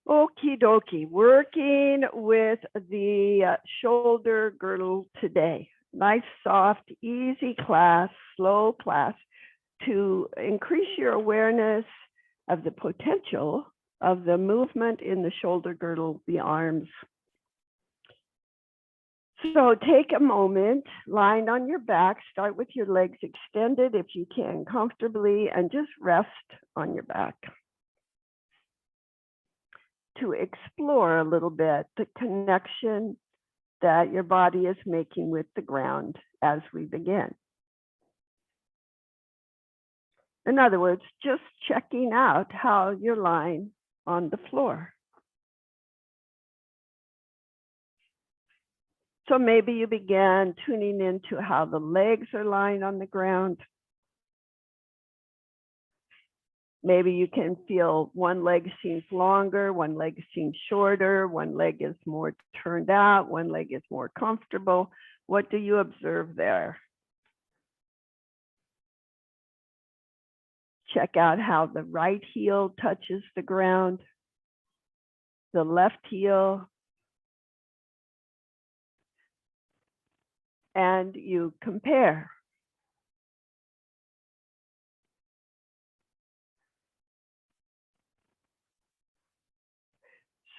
Okie dokie, working with the shoulder girdle today. Nice, soft, easy class, slow class to increase your awareness of the potential of the movement in the shoulder girdle, the arms. So take a moment, lying on your back, start with your legs extended if you can comfortably, and just rest on your back. To explore a little bit the connection that your body is making with the ground as we begin. In other words, just checking out how you're lying on the floor. So maybe you began tuning into how the legs are lying on the ground. Maybe you can feel one leg seems longer, one leg seems shorter, one leg is more turned out, one leg is more comfortable. What do you observe there? Check out how the right heel touches the ground, the left heel, and you compare.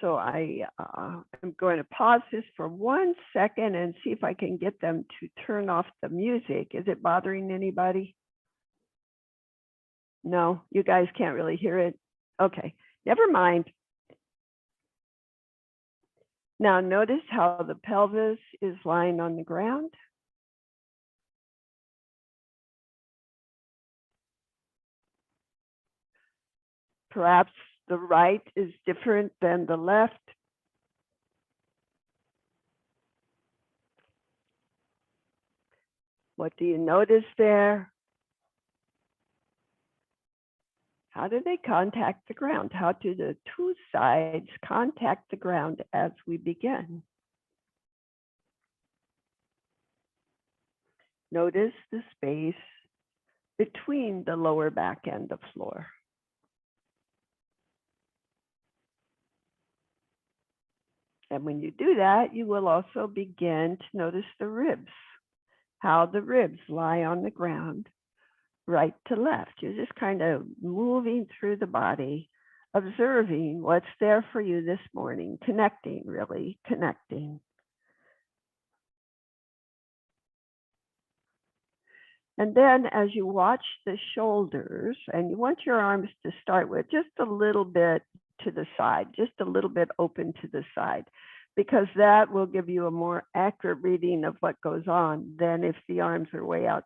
So I am going to pause this for 1 second and see if I can get them to turn off the music. Is it bothering anybody? No, you guys can't really hear it. Okay, never mind. Now notice how the pelvis is lying on the ground. Perhaps the right is different than the left. What do you notice there? How do they contact the ground? How do the two sides contact the ground as we begin? Notice the space between the lower back and the floor. And when you do that, you will also begin to notice the ribs, how the ribs lie on the ground, right to left. You're just kind of moving through the body, observing what's there for you this morning, connecting, really connecting. And then as you watch the shoulders, and you want your arms to start with just a little bit to the side, just a little bit open to the side, because that will give you a more accurate reading of what goes on than if the arms are way out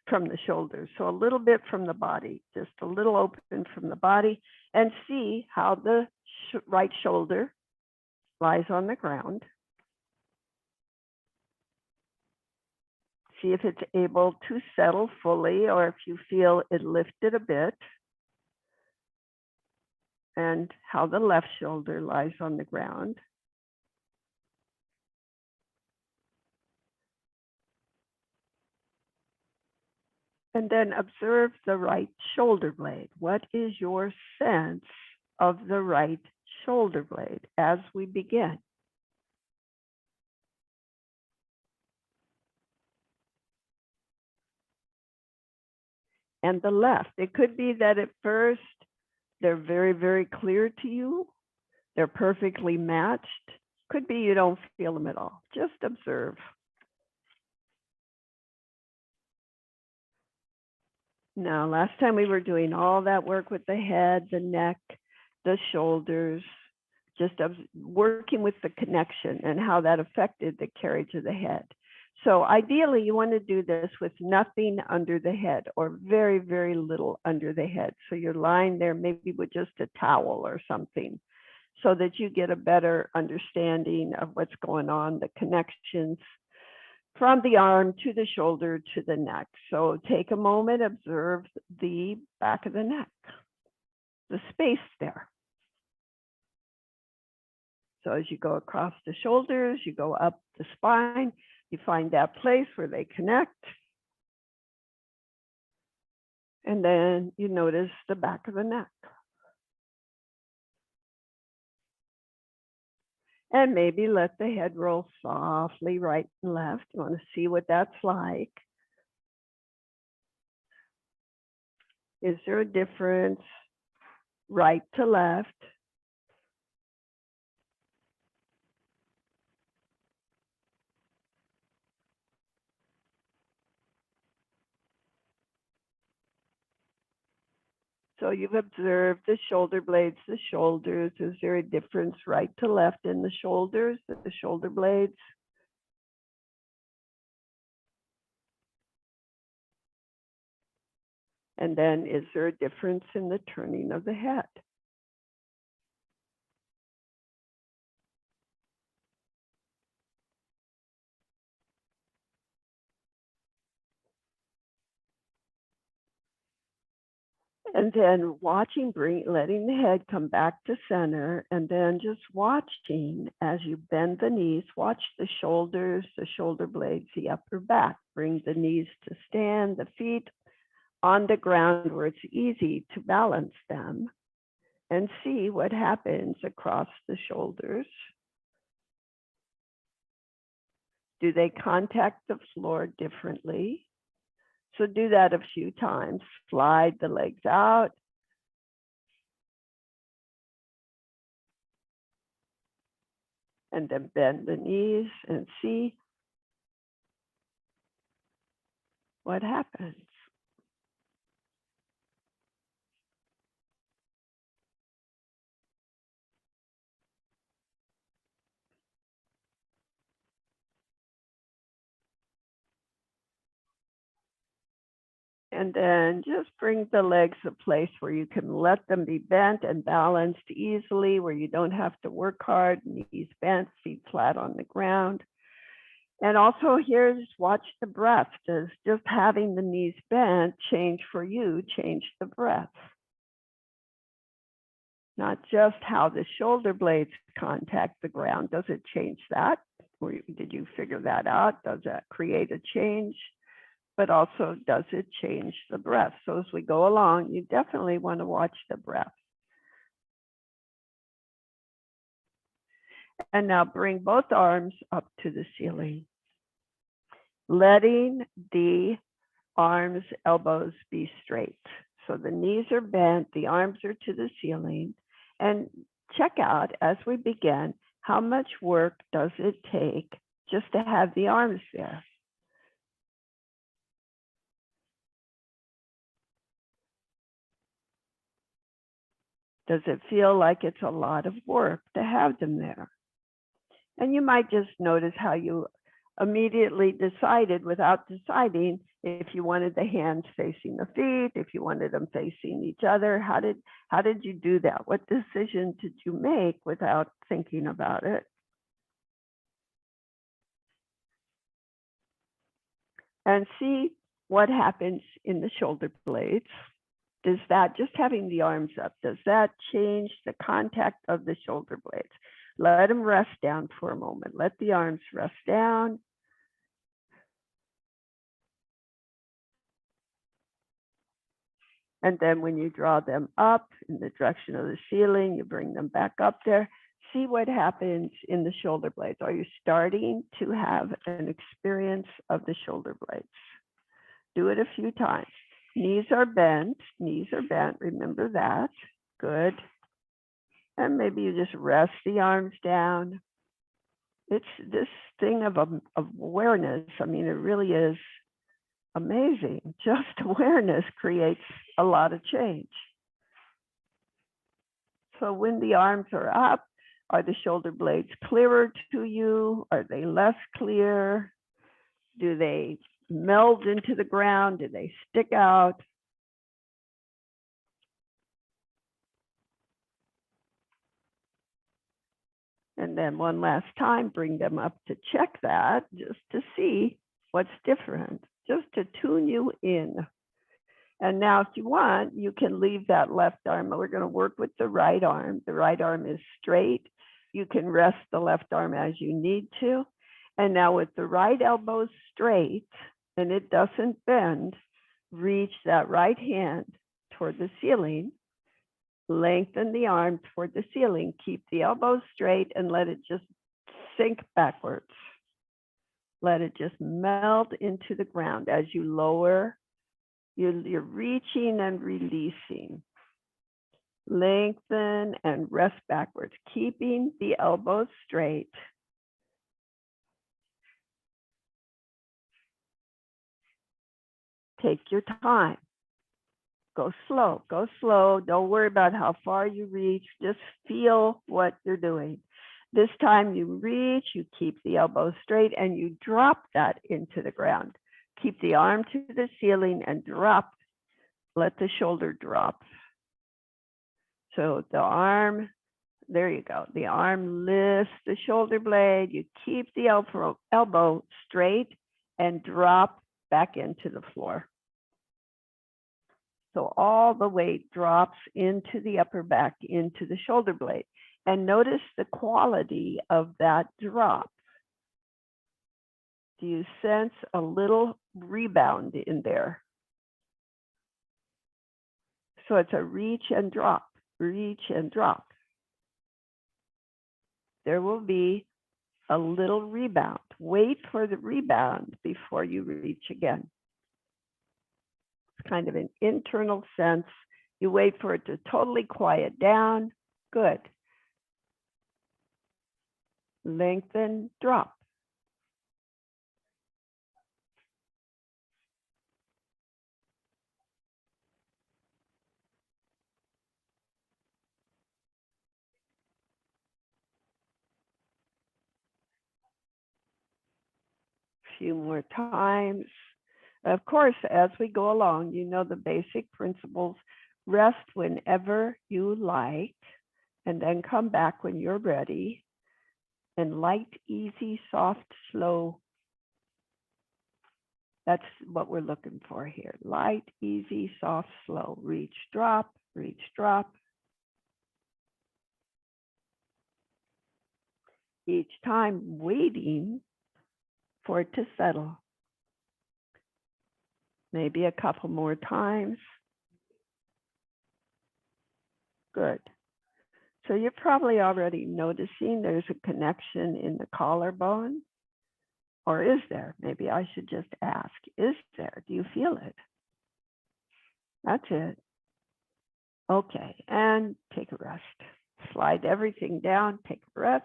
from the shoulders. So a little bit from the body, just a little open from the body, and see how the right shoulder lies on the ground. See if it's able to settle fully, or if you feel it lifted a bit. And how the left shoulder lies on the ground. And then observe the right shoulder blade. What is your sense of the right shoulder blade as we begin? And the left. It could be that at first they're very, very clear to you. They're perfectly matched. Could be you don't feel them at all. Just observe. Now, last time we were doing all that work with the head, the neck, the shoulders, just working with the connection and how that affected the carriage of the head. So ideally, you want to do this with nothing under the head, or very, very little under the head. So you're lying there maybe with just a towel or something, so that you get a better understanding of what's going on, the connections from the arm to the shoulder to the neck. So take a moment, observe the back of the neck, the space there. So as you go across the shoulders, you go up the spine, you find that place where they connect. And then you notice the back of the neck. And maybe let the head roll softly right and left. You want to see what that's like. Is there a difference right to left? So you've observed the shoulder blades, the shoulders. Is there a difference right to left in the shoulders, the shoulder blades? And then is there a difference in the turning of the head? And then watching, letting the head come back to center, and then just watching as you bend the knees, watch the shoulders, the shoulder blades, the upper back. Bring the knees to stand, the feet on the ground where it's easy to balance them, and see what happens across the shoulders. Do they contact the floor differently? So do that a few times. Slide the legs out. And then bend the knees and see what happens. And then just bring the legs a place where you can let them be bent and balanced easily, where you don't have to work hard, knees bent, feet flat on the ground. And also here, just watch the breath. Does just having the knees bent change for you, change the breath? Not just how the shoulder blades contact the ground. Does it change that? Or did you figure that out? Does that create a change? But also, does it change the breath? So as we go along, you definitely want to watch the breath. And now bring both arms up to the ceiling, letting the arms, elbows be straight. So the knees are bent, the arms are to the ceiling. And check out as we begin, how much work does it take just to have the arms there? Does it feel like it's a lot of work to have them there? And you might just notice how you immediately decided without deciding if you wanted the hands facing the feet, if you wanted them facing each other. How did you do that? What decision did you make without thinking about it? And see what happens in the shoulder blades. Does that, just having the arms up, does that change the contact of the shoulder blades? Let them rest down for a moment. Let the arms rest down. And then when you draw them up in the direction of the ceiling, you bring them back up there. See what happens in the shoulder blades. Are you starting to have an experience of the shoulder blades? Do it a few times. Knees are bent, remember that. Good. And maybe you just rest the arms down. It's this thing of awareness. I mean, it really is amazing. Just awareness creates a lot of change. So when the arms are up, are the shoulder blades clearer to you? Are they less clear? Do they meld into the ground? Do they stick out? And then one last time, bring them up to check that, just to see what's different, just to tune you in. And now if you want, you can leave that left arm. We're going to work with the right arm. The right arm is straight. You can rest the left arm as you need to. And now with the right elbow straight, and it doesn't bend, reach that right hand toward the ceiling. Lengthen the arm toward the ceiling. Keep the elbow straight and let it just sink backwards. Let it just melt into the ground as you lower. You're reaching and releasing. Lengthen and rest backwards, keeping the elbows straight. Take your time. Go slow, go slow. Don't worry about how far you reach. Just feel what you're doing. This time you reach, you keep the elbow straight, and you drop that into the ground. Keep the arm to the ceiling and drop. Let the shoulder drop. So the arm, there you go. The arm lifts the shoulder blade. You keep the elbow straight and drop back into the floor. So all the weight drops into the upper back, into the shoulder blade. And notice the quality of that drop. Do you sense a little rebound in there? So it's a reach and drop, reach and drop. There will be a little rebound. Wait for the rebound before you reach again. It's kind of an internal sense. You wait for it to totally quiet down. Good. Lengthen, drop. Few more times. Of course, as we go along, you know the basic principles. Rest whenever you like, and then come back when you're ready. And light, easy, soft, slow. That's what we're looking for here. Light, easy, soft, slow. Reach, drop, reach, drop. Each time waiting for it to settle. Maybe a couple more times. Good. So you're probably already noticing there's a connection in the collarbone. Or is there? Maybe I should just ask, is there? Do you feel it? That's it. Okay, and take a rest. Slide everything down, take a rest.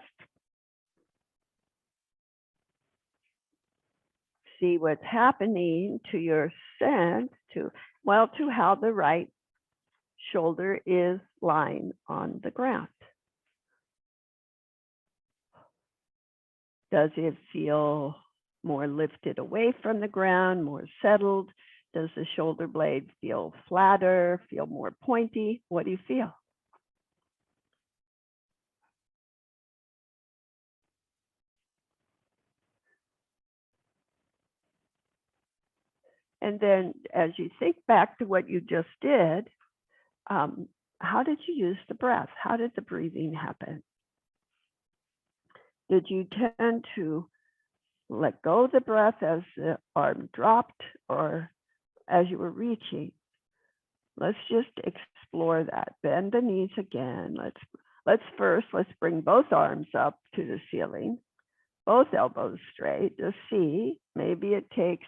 See what's happening to your sense, to how the right shoulder is lying on the ground. Does it feel more lifted away from the ground, more settled? Does the shoulder blade feel flatter, feel more pointy? What do you feel? And then as you think back to what you just did, how did you use the breath? How did the breathing happen? Did you tend to let go of the breath as the arm dropped or as you were reaching? Let's just explore that. Bend the knees again. Let's bring both arms up to the ceiling, both elbows straight. Just see, maybe it takes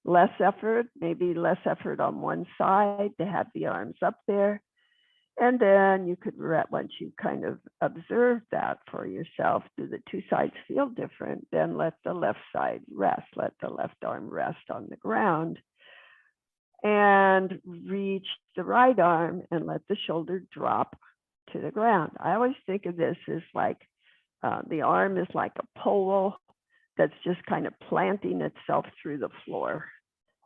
less effort, maybe less effort on one side to have the arms up there. And then you could, once you kind of observe that for yourself, do the two sides feel different? Then let the left side rest, let the left arm rest on the ground. And reach the right arm and let the shoulder drop to the ground. I always think of this as like the arm is like a pole that's just kind of planting itself through the floor.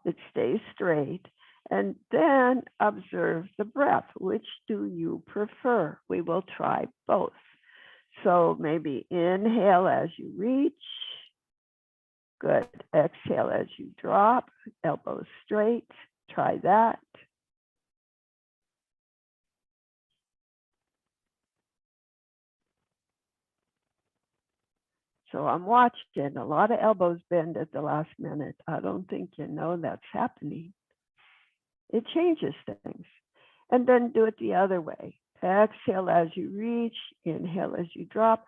It stays straight. And then observe the breath. Which do you prefer? We will try both. So maybe inhale as you reach. Good. Exhale as you drop. Elbows straight. Try that. So I'm watching a lot of elbows bend at the last minute. I don't think you know that's happening. It changes things. And then do it the other way. Exhale as you reach, inhale as you drop.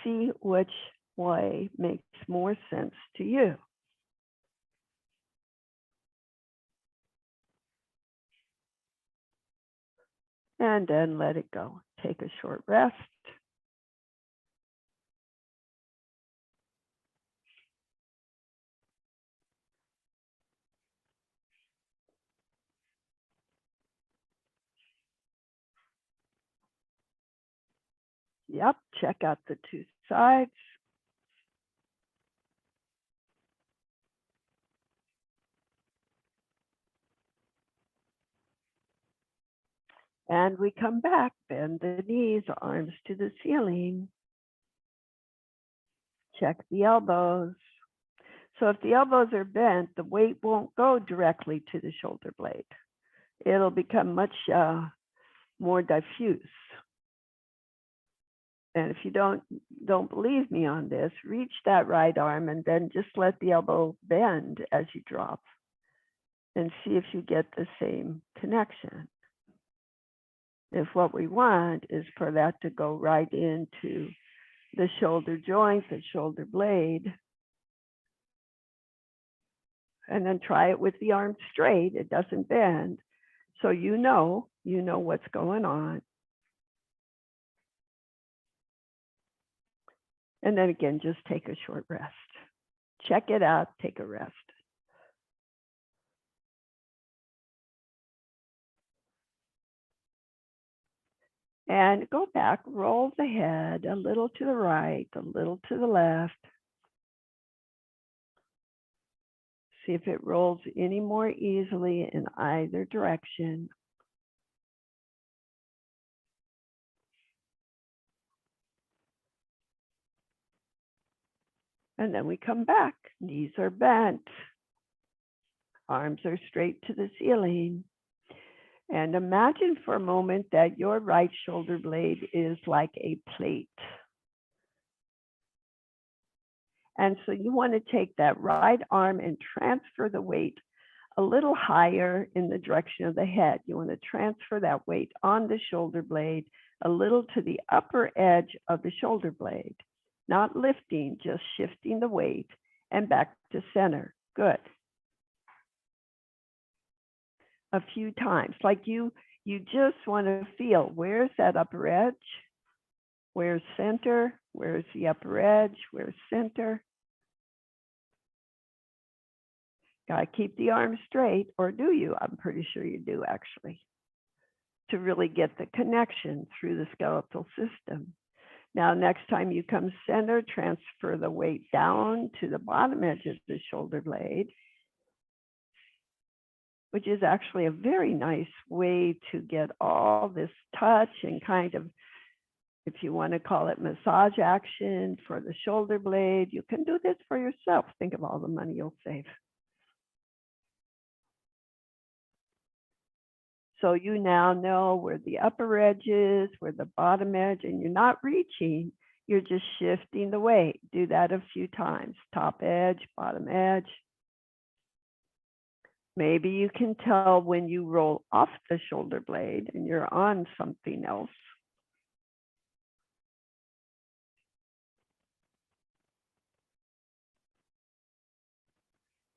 See which way makes more sense to you. And then let it go. Take a short rest. Yep, check out the two sides. And we come back, bend the knees, arms to the ceiling. Check the elbows. So if the elbows are bent, the weight won't go directly to the shoulder blade. It'll become much more diffuse. And if you don't believe me on this, reach that right arm and then just let the elbow bend as you drop and see if you get the same connection. If what we want is for that to go right into the shoulder joint, the shoulder blade, and then try it with the arm straight, it doesn't bend. So you know what's going on. And then again, just take a short rest. Check it out, take a rest. And go back, roll the head a little to the right, a little to the left. See if it rolls any more easily in either direction. And then we come back. Knees are bent. Arms are straight to the ceiling. And imagine for a moment that your right shoulder blade is like a plate. And so you want to take that right arm and transfer the weight a little higher in the direction of the head. You want to transfer that weight on the shoulder blade a little to the upper edge of the shoulder blade. Not lifting, just shifting the weight and back to center. Good. A few times, like you just want to feel, where's that upper edge? Where's center? Where's the upper edge? Where's center? Gotta keep the arm straight, or do you? I'm pretty sure you do actually, to really get the connection through the skeletal system. Now, next time you come center, transfer the weight down to the bottom edge of the shoulder blade, which is actually a very nice way to get all this touch and kind of, if you want to call it massage action for the shoulder blade. You can do this for yourself. Think of all the money you'll save. So you now know where the upper edge is, where the bottom edge, and you're not reaching, you're just shifting the weight. Do that a few times. Top edge, bottom edge. Maybe you can tell when you roll off the shoulder blade and you're on something else.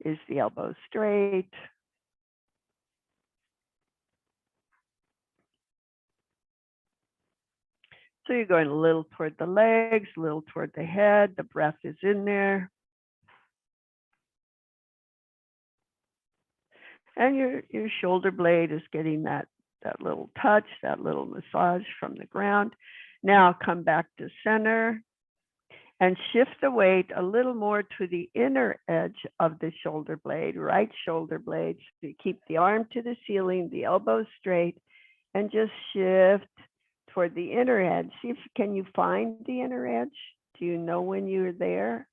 Is the elbow straight? So you're going a little toward the legs, a little toward the head. The breath is in there. And your shoulder blade is getting that little touch, that little massage from the ground. Now come back to center and shift the weight a little more to the inner edge of the shoulder blade, right shoulder blade. So you keep the arm to the ceiling, the elbow straight, and just shift toward the inner edge. See if can you find the inner edge? Do you know when you're there?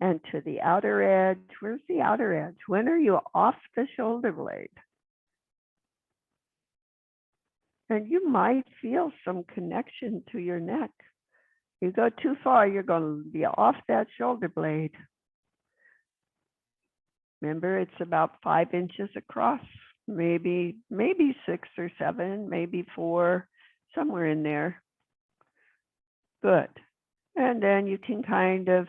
And to the outer edge. Where's the outer edge? When are you off the shoulder blade? And you might feel some connection to your neck You go too far, you're going to be off that shoulder blade. Remember, it's about 5 inches across, maybe 6 or 7, maybe 4, somewhere in there. Good. And then you can kind of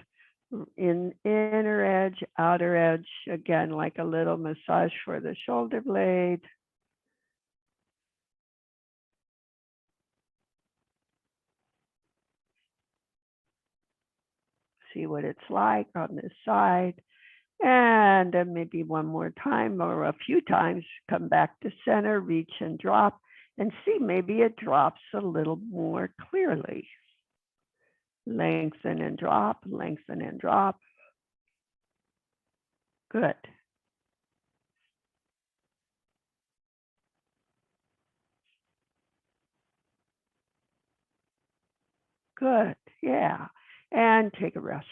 inner edge, outer edge, again, like a little massage for the shoulder blade. See what it's like on this side. And then maybe one more time or a few times, come back to center, reach and drop, and see maybe it drops a little more clearly. Lengthen and drop, lengthen and drop. Good. Good, yeah. And take a rest.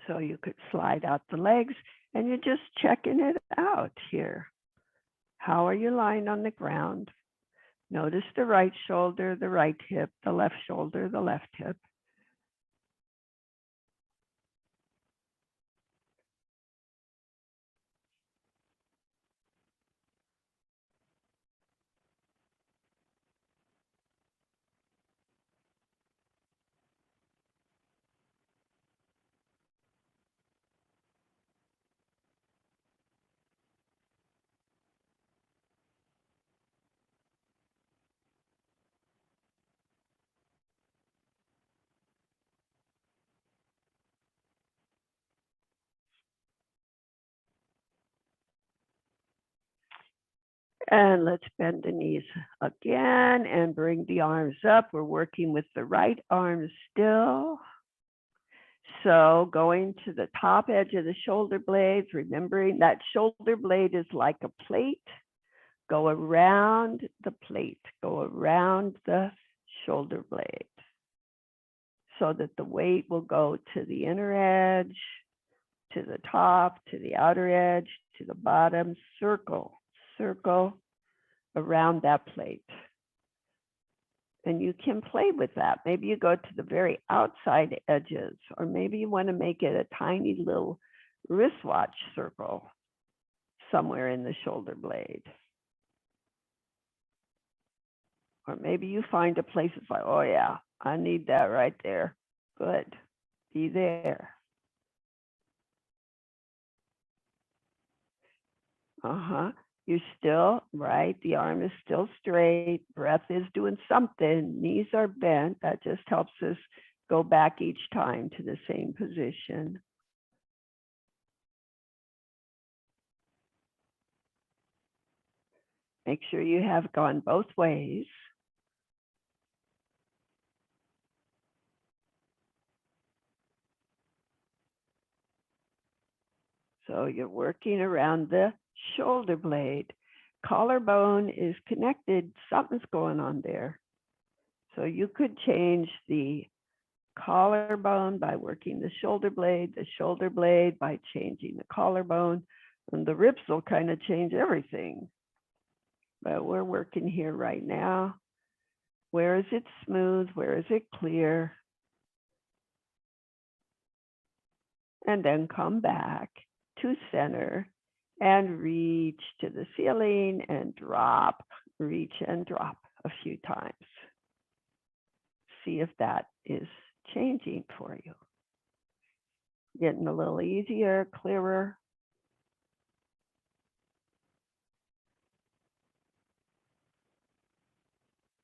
So you could slide out the legs and you're just checking it out here. How are you lying on the ground? Notice the right shoulder, the right hip, the left shoulder, the left hip. And let's bend the knees again and bring the arms up. We're working with the right arm still. So going to the top edge of the shoulder blades, remembering that shoulder blade is like a plate. Go around the plate, go around the shoulder blade so that the weight will go to the inner edge, to the top, to the outer edge, to the bottom, circle, circle around that plate. And you can play with that. Maybe you go to the very outside edges, or maybe you want to make it a tiny little wristwatch circle somewhere in the shoulder blade. Or maybe you find a place that's like, oh yeah, I need that right there. Good, be there. You're still, right, the arm is still straight, breath is doing something, knees are bent. That just helps us go back each time to the same position. Make sure you have gone both ways. So you're working around the shoulder blade. Collarbone is connected, something's going on there. So you could change the collarbone by working the shoulder blade by changing the collarbone, and the ribs will kind of change everything. But we're working here right now. Where is it smooth? Where is it clear? And then come back to center and reach to the ceiling and drop, reach and drop a few times. See if that is changing for you. Getting a little easier, clearer.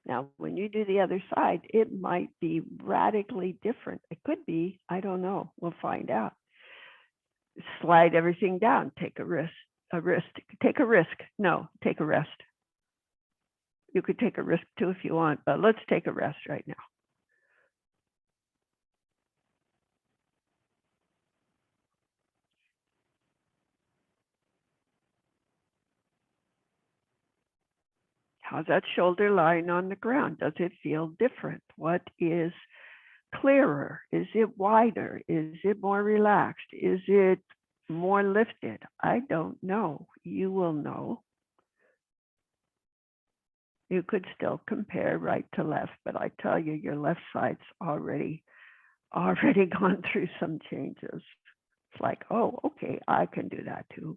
Now, when you do the other side, it might be radically different. It could be, I don't know, we'll find out. Slide everything down, take a risk, take a risk. No, take a rest. You could take a risk too if you want, but let's take a rest right now. How's that shoulder lying on the ground? Does it feel different? What is clearer? Is it wider? Is it more relaxed? Is it more lifted? I don't know. You will know. You could still compare right to left, but I tell you, your left side's already gone through some changes. It's like, oh, okay, I can do that too.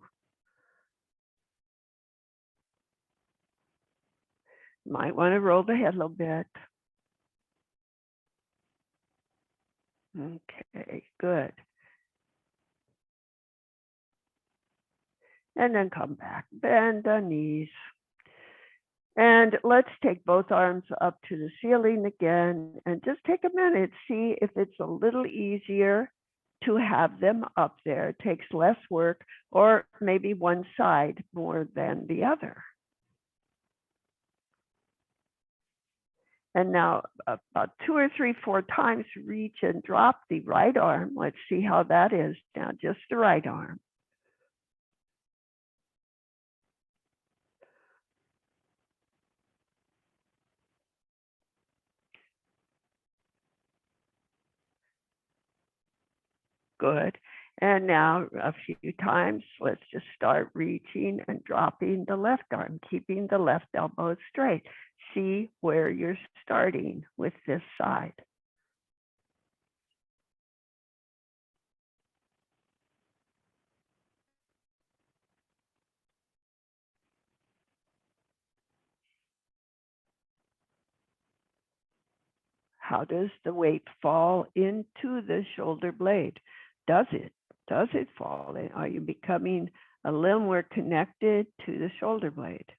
Might want to roll the head a little bit. Okay, good. And then come back, bend the knees. And let's take both arms up to the ceiling again and just take a minute, see if it's a little easier to have them up there. It takes less work, or maybe one side more than the other. And now about 2 or 3, 4 times, reach and drop the right arm. Let's see how that is now, just the right arm. Good. And now a few times, let's just start reaching and dropping the left arm, keeping the left elbow straight. See where you're starting with this side. How does the weight fall into the shoulder blade? Does it? Does it fall in? Are you becoming a little more connected to the shoulder blade?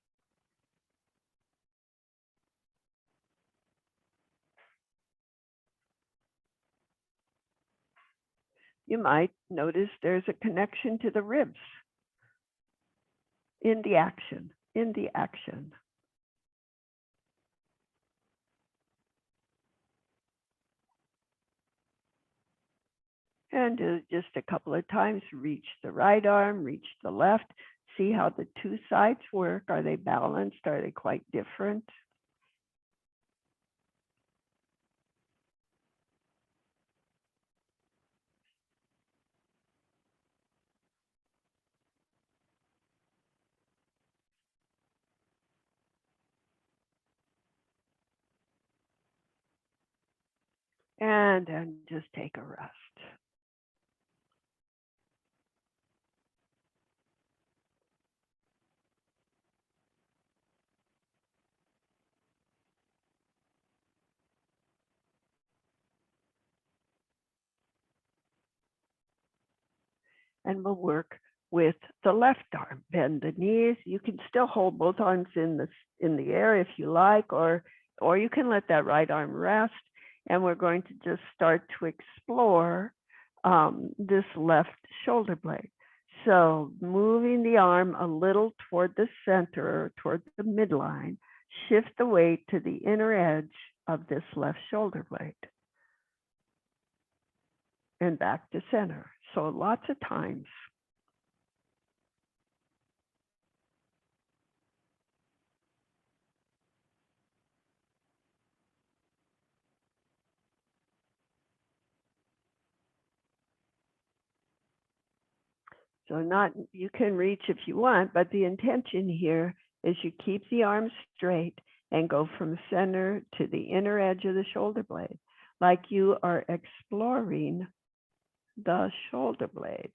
You might notice there's a connection to the ribs in the action, And just a couple of times, reach the right arm, reach the left, see how the two sides work. Are they balanced? Are they quite different? And then just take a rest. And we'll work with the left arm. Bend the knees. You can still hold both arms in the air if you like, or you can let that right arm rest. And we're going to just start to explore this left shoulder blade. So moving the arm a little toward the center, toward the midline, shift the weight to the inner edge of this left shoulder blade. And back to center. So lots of times. So not, you can reach if you want, but the intention here is you keep the arms straight and go from center to the inner edge of the shoulder blade, like you are exploring the shoulder blade.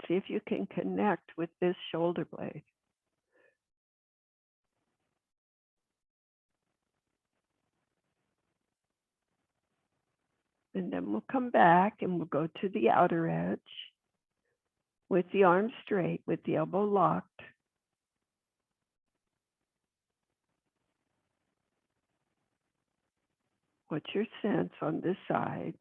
See if you can connect with this shoulder blade. And then we'll come back and we'll go to the outer edge with the arm straight, with the elbow locked. What's your sense on this side?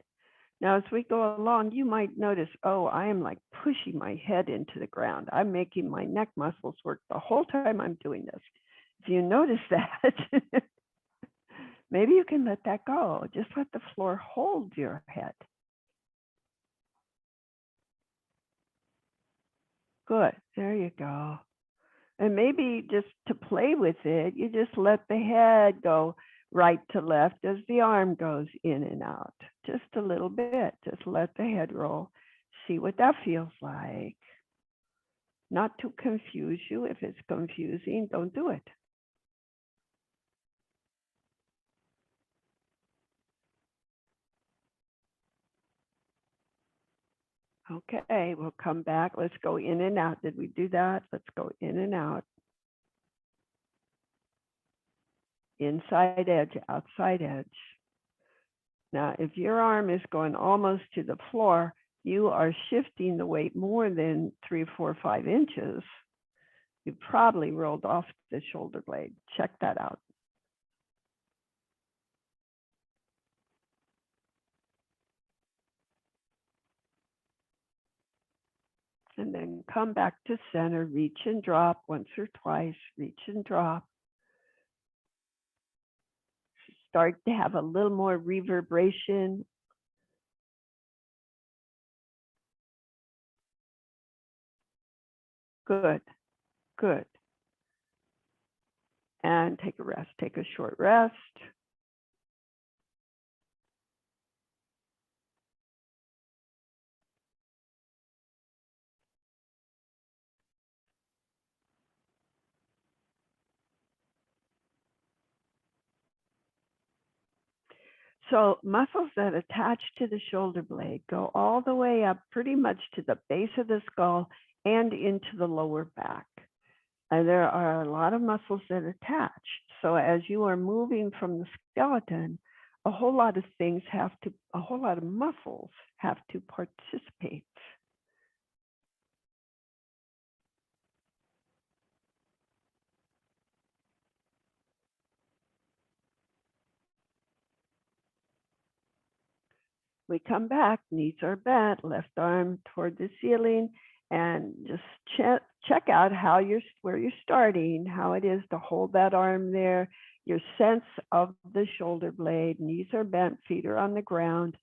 Now, as we go along, you might notice, oh, I am like pushing my head into the ground. I'm making my neck muscles work the whole time I'm doing this. If you notice that, maybe you can let that go. Just let the floor hold your head. Good. There you go. And maybe just to play with it, you just let the head go right to left as the arm goes in and out. Just a little bit. Just let the head roll. See what that feels like. Not to confuse you. If it's confusing, don't do it. Okay, we'll come back. Let's go in and out. Did we do that? Let's go in and out. Inside edge, outside edge. Now, if your arm is going almost to the floor, you are shifting the weight more than 3, 4, 5 inches. You probably rolled off the shoulder blade. Check that out. And then come back to center, reach and drop once or twice, reach and drop. Start to have a little more reverberation. Good, good. And take a rest, take a short rest. So muscles that attach to the shoulder blade go all the way up pretty much to the base of the skull and into the lower back. And there are a lot of muscles that attach. So as you are moving from the skeleton, a whole lot of muscles have to participate. We come back, knees are bent, left arm toward the ceiling, and just check out where you're starting, how it is to hold that arm there, your sense of the shoulder blade, knees are bent, feet are on the ground,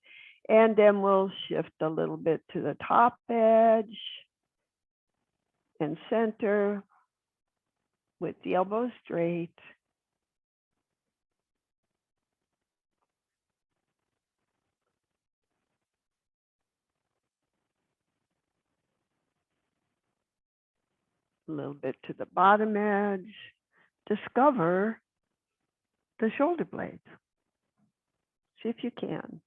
and then we'll shift a little bit to the top edge and center with the elbow straight. A little bit to the bottom edge. Discover the shoulder blades. See if you can.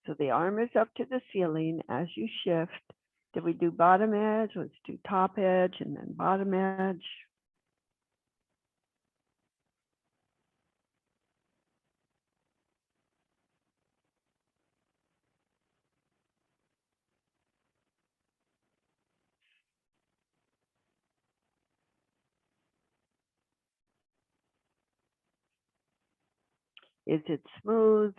So the arm is up to the ceiling as you shift. Did we do bottom edge? Let's do top edge and then bottom edge. Is it smooth?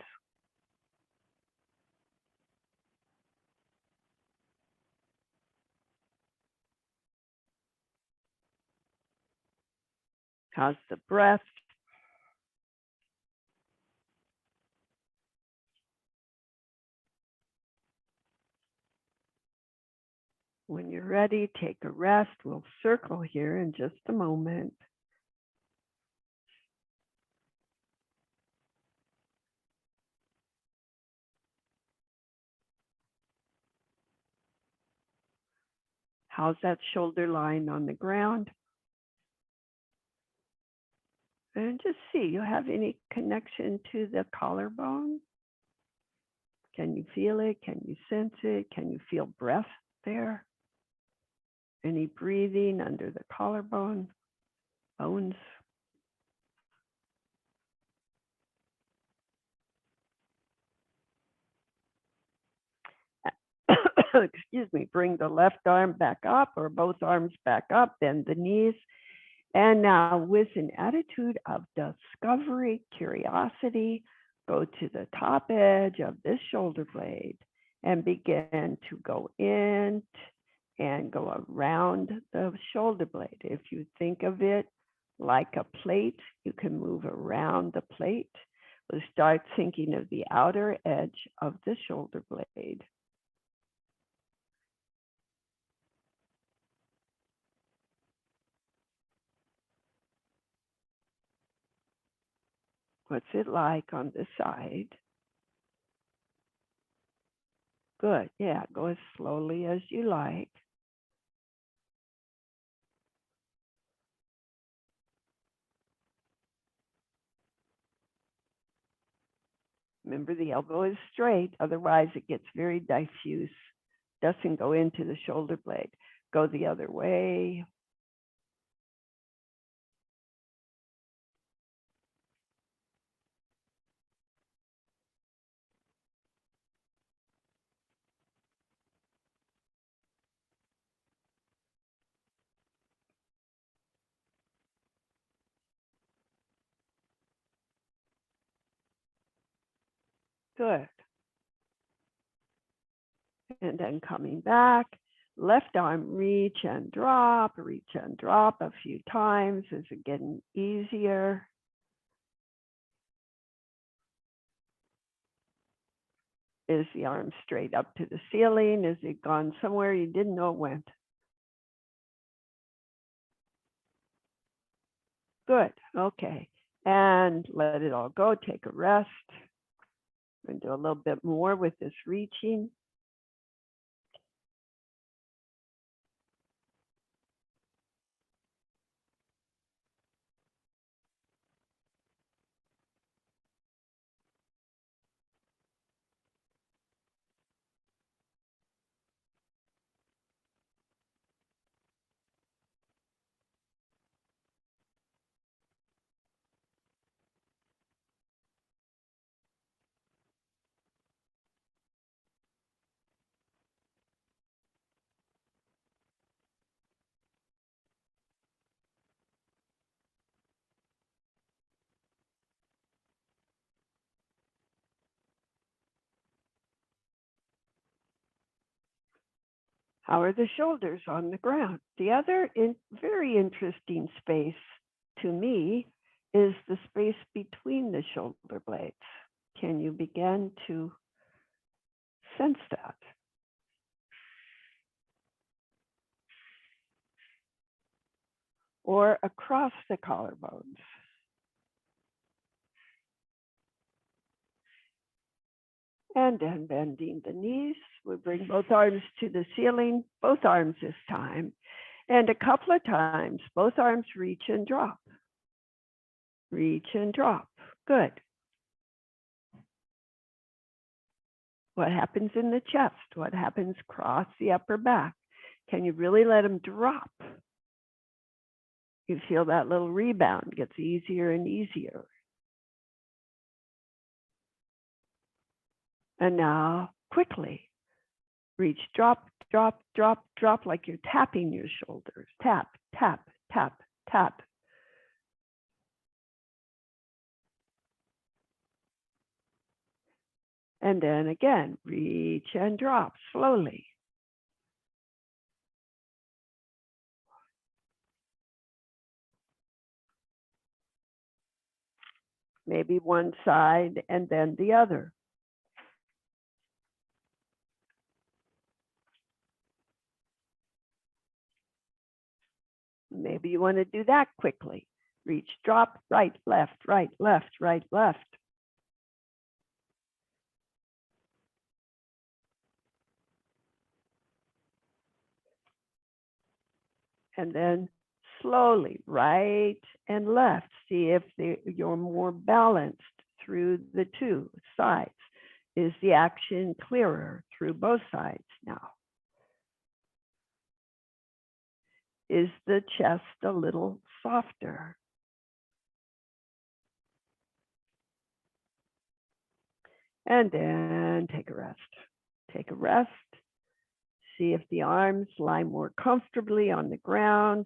How's the breath? When you're ready, take a rest. We'll circle here in just a moment. How's that shoulder line on the ground? And just see, you have any connection to the collarbone? Can you feel it? Can you sense it? Can you feel breath there? Any breathing under the collarbone, bones? Excuse me, bring the left arm back up or both arms back up, bend the knees. And now with an attitude of discovery, curiosity, go to the top edge of this shoulder blade and begin to go in and go around the shoulder blade. If you think of it like a plate, you can move around the plate. We'll start thinking of the outer edge of the shoulder blade. What's it like on the side? Good, yeah, go as slowly as you like. Remember, the elbow is straight, otherwise it gets very diffuse. Doesn't go into the shoulder blade. Go the other way. Good. And then coming back, left arm reach and drop a few times. Is it getting easier? Is the arm straight up to the ceiling? Is it gone somewhere you didn't know it went? Good, okay. And let it all go, take a rest. I'm gonna do a little bit more with this reaching. How are the shoulders on the ground? The other very interesting space to me is the space between the shoulder blades. Can you begin to sense that? Or across the collarbones? And then bending the knees. We bring both arms to the ceiling, both arms this time. And a couple of times, both arms reach and drop. Reach and drop. Good. What happens in the chest? What happens across the upper back? Can you really let them drop? You feel that little rebound gets easier and easier. And now quickly, reach, drop, drop, drop, drop, like you're tapping your shoulders. Tap, tap, tap, tap. And then again, reach and drop slowly. Maybe one side and then the other. Maybe you want to do that quickly. Reach, drop, right, left, right, left, right, left. And then slowly, right and left. See if you're more balanced through the two sides. Is the action clearer through both sides now? Is the chest a little softer? And then take a rest. Take a rest. See if the arms lie more comfortably on the ground.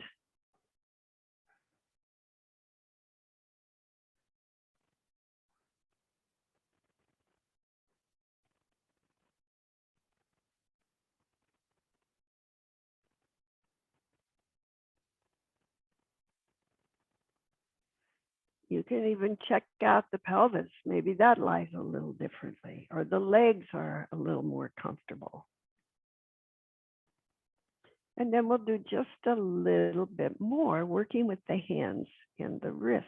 You can even check out the pelvis. Maybe that lies a little differently, or the legs are a little more comfortable. And then we'll do just a little bit more working with the hands and the wrist.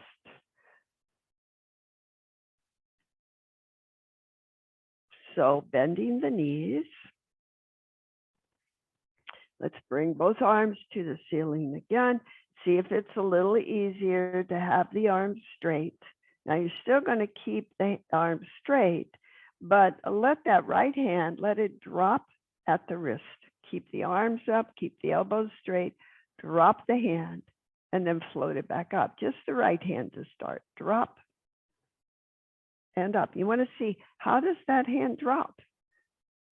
So bending the knees. Let's bring both arms to the ceiling again. See if it's a little easier to have the arms straight. Now you're still going to keep the arms straight, but let that right hand, let it drop at the wrist. Keep the arms up, keep the elbows straight, drop the hand, and then float it back up. Just the right hand to start. Drop and up. You want to see, how does that hand drop?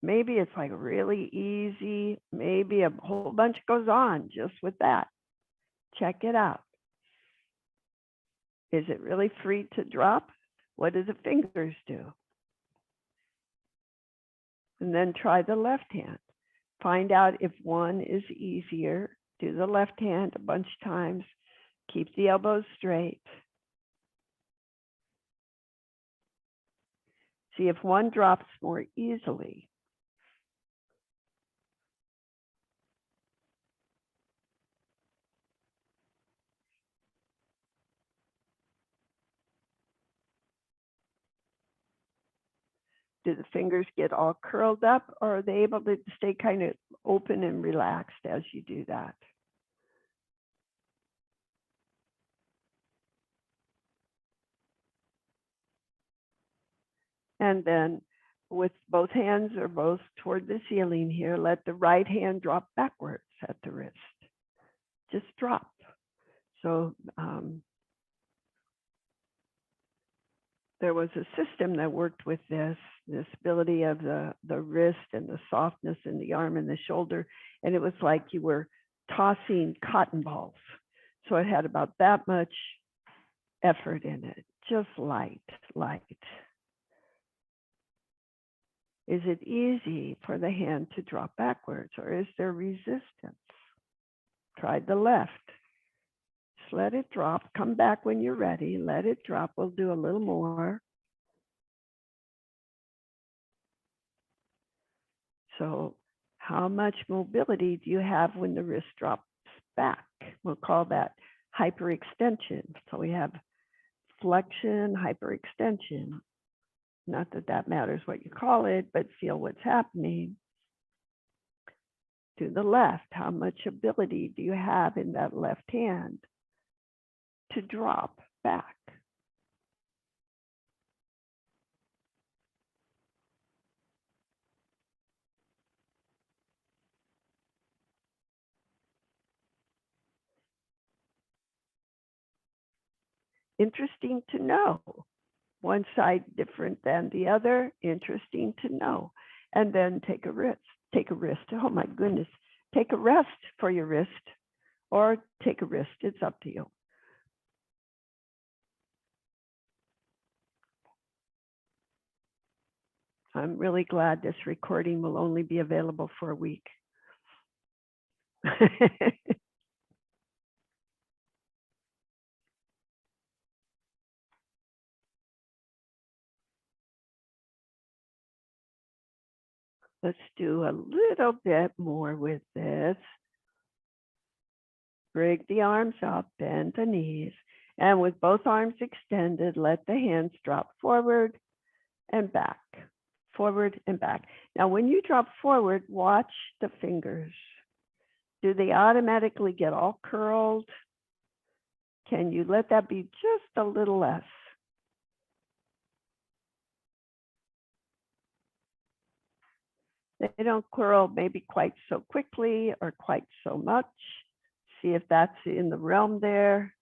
Maybe it's like really easy. Maybe a whole bunch goes on just with that. Check it out. Is it really free to drop? What do the fingers do? And then try the left hand. Find out if one is easier. Do the left hand a bunch of times. Keep the elbows straight. See if one drops more easily. Do the fingers get all curled up, or are they able to stay kind of open and relaxed as you do that? And then with both hands or both toward the ceiling here, let the right hand drop backwards at the wrist. Just drop. So there was a system that worked with this ability of the wrist and the softness in the arm and the shoulder. And it was like you were tossing cotton balls. So it had about that much effort in it, just light. Is it easy for the hand to drop backwards, or is there resistance? Try the left. Just let it drop. Come back when you're ready. Let it drop. We'll do a little more. So how much mobility do you have when the wrist drops back? We'll call that hyperextension. So we have flexion, hyperextension. Not that that matters what you call it, but feel what's happening. To the left, how much ability do you have in that left hand to drop back? Interesting to know. One side different than the other, interesting to know. And then take a rest. Oh my goodness. Take a rest for your wrist, or take a wrist. It's up to you. I'm really glad this recording will only be available for a week. Let's do a little bit more with this. Bring the arms up, bend the knees, and with both arms extended, let the hands drop forward and back, forward and back. Now, when you drop forward, watch the fingers. Do they automatically get all curled? Can you let that be just a little less? They don't curl maybe quite so quickly or quite so much. See if that's in the realm there.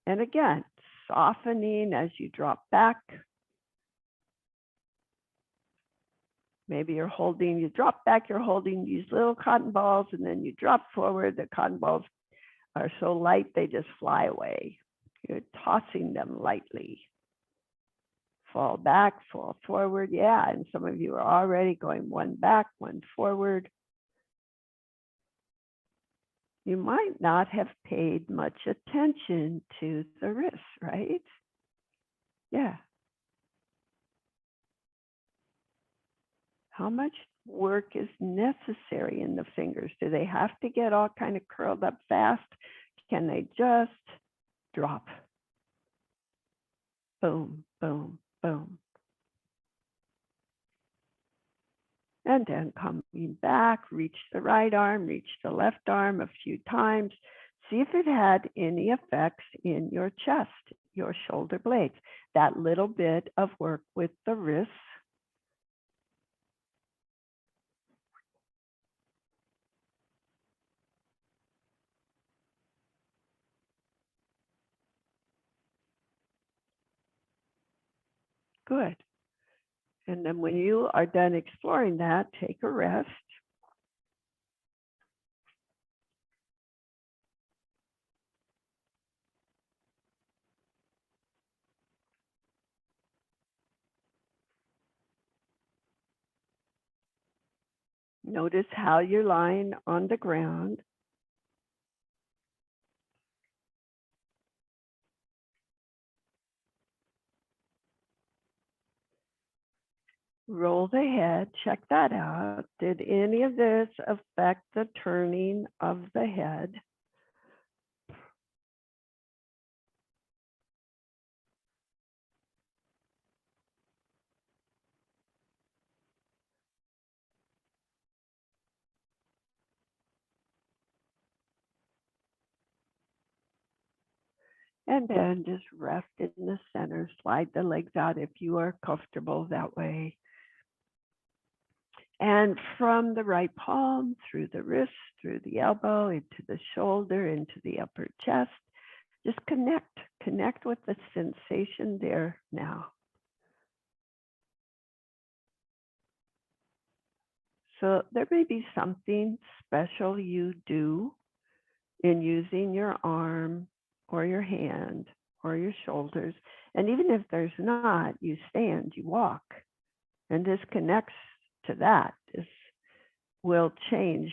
And again, softening as you drop back. Maybe you're holding, you drop back, you're holding these little cotton balls, and then you drop forward. The cotton balls are so light, they just fly away. You're tossing them lightly. Fall back, fall forward. Yeah, and some of you are already going one back, one forward. You might not have paid much attention to the wrists, right? Yeah. How much work is necessary in the fingers? Do they have to get all kind of curled up fast? Can they just drop? Boom, boom, boom. And then coming back, reach the right arm, reach the left arm a few times. See if it had any effects in your chest, your shoulder blades. That little bit of work with the wrists. Good. And then when you are done exploring that, take a rest. Notice how you're lying on the ground. Roll the head, check that out. Did any of this affect the turning of the head? And then just rest in the center, slide the legs out if you are comfortable that way. And from the right palm, through the wrist, through the elbow, into the shoulder, into the upper chest, just connect with the sensation there now. So there may be something special you do in using your arm or your hand or your shoulders. And even if there's not, you stand, you walk, and this connects to that. This will change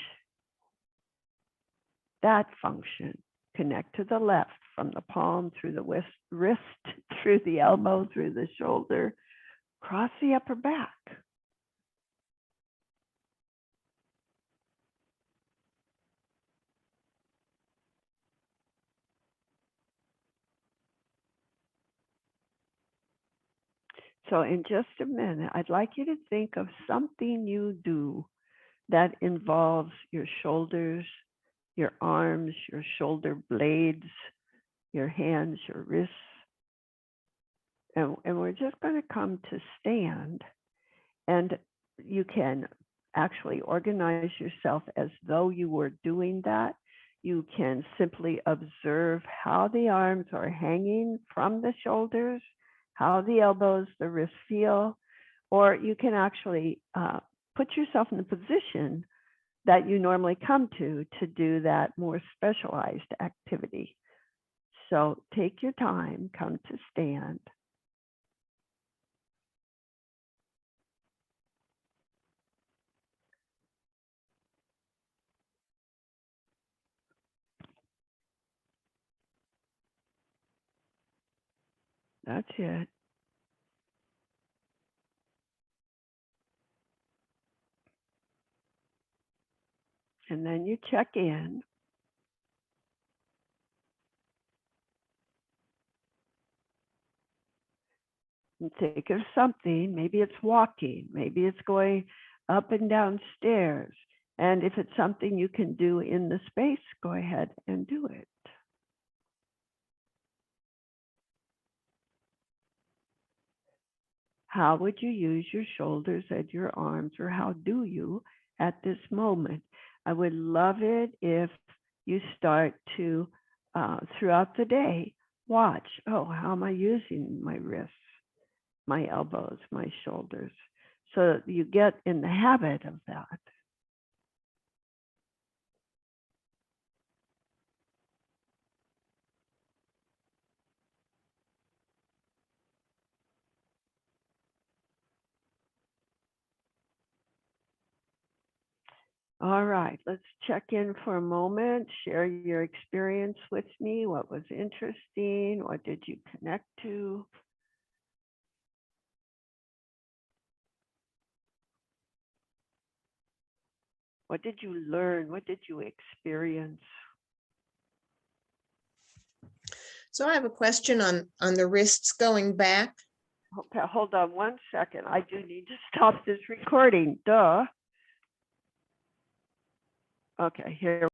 that function. Connect to the left from the palm through the wrist, through the elbow, through the shoulder, across the upper back. So in just a minute, I'd like you to think of something you do that involves your shoulders, your arms, your shoulder blades, your hands, your wrists. And we're just going to come to stand. And you can actually organize yourself as though you were doing that. You can simply observe how the arms are hanging from the shoulders, how the elbows, the wrists feel, or you can actually put yourself in the position that you normally come to do that more specialized activity. So take your time, come to stand. That's it. And then you check in. And think of something. Maybe it's walking. Maybe it's going up and down stairs. And if it's something you can do in the space, go ahead and do it. How would you use your shoulders and your arms, or how do you at this moment? I would love it if you start to, throughout the day, watch, oh, how am I using my wrists, my elbows, my shoulders? So that you get in the habit of that. All right, let's check in for a moment. Share your experience with me. What was interesting? What did you connect to? What did you learn? What did you experience? So I have a question on the wrists going back. Okay, hold on one second. I do need to stop this recording. Duh. Okay, here